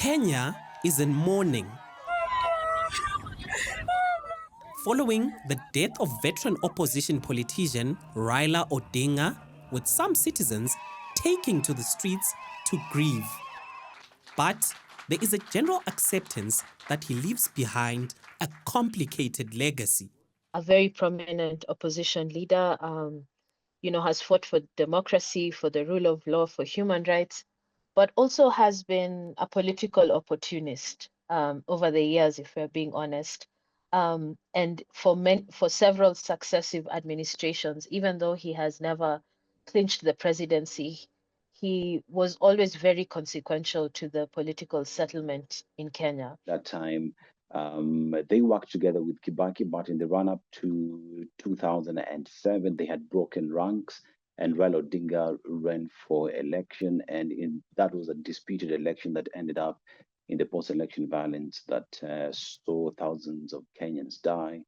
Kenya is in mourning following the death of veteran opposition politician Raila Odinga, with some citizens taking to the streets to grieve. But there is a general acceptance that he leaves behind a complicated legacy. A very prominent opposition leader, has fought for democracy, for the rule of law, for human rights, but also has been a political opportunist over the years, if we're being honest. And for several successive administrations, even though he has never clinched the presidency, he was always very consequential to the political settlement in Kenya. That time, they worked together with Kibaki, but in the run-up to 2007, they had broken ranks, and Raila Odinga ran for election, and that was a disputed election that ended up in the post-election violence that saw thousands of Kenyans die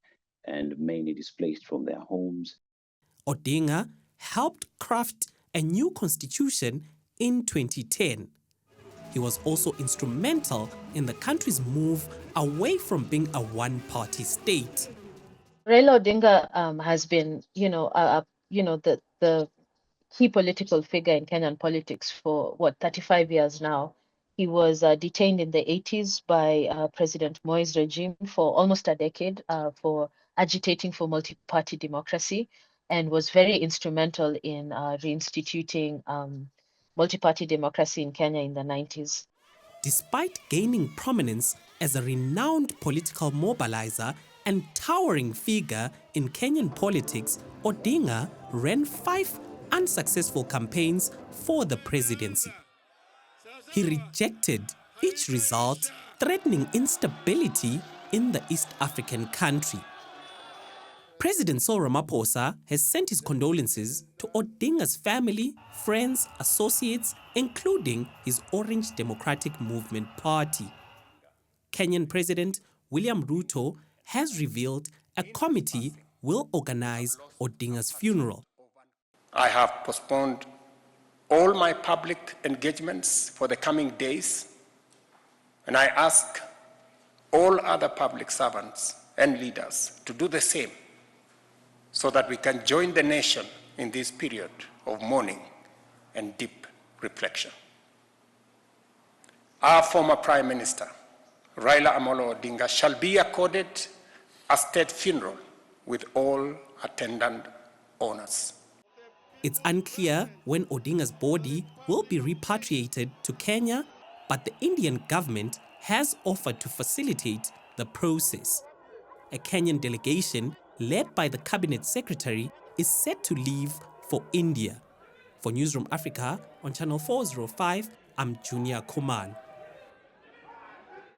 and many displaced from their homes. Odinga helped craft a new constitution in 2010. He was also instrumental in the country's move away from being a one-party state. Raila Odinga has been, the key political figure in Kenyan politics for 35 years now. He was detained in the 80s by President Moi's regime for almost a decade for agitating for multi-party democracy, and was very instrumental in reinstituting multi-party democracy in Kenya in the 90s. Despite gaining prominence as a renowned political mobilizer and towering figure in Kenyan politics, Odinga ran 5 unsuccessful campaigns for the presidency. He rejected each result, threatening instability in the East African country. President Cyril Ramaphosa has sent his condolences to Odinga's family, friends, associates, including his Orange Democratic Movement Party. Kenyan President William Ruto has revealed a committee will organize Odinga's funeral. I have postponed all my public engagements for the coming days, and I ask all other public servants and leaders to do the same, so that we can join the nation in this period of mourning and deep reflection. Our former Prime Minister, Raila Odinga, shall be accorded a state funeral with all attendant honors. It's unclear when Odinga's body will be repatriated to Kenya, but the Indian government has offered to facilitate the process. A Kenyan delegation led by the Cabinet Secretary is set to leave for India. For Newzroom Afrika on Channel 405, I'm Juniour Khumalo.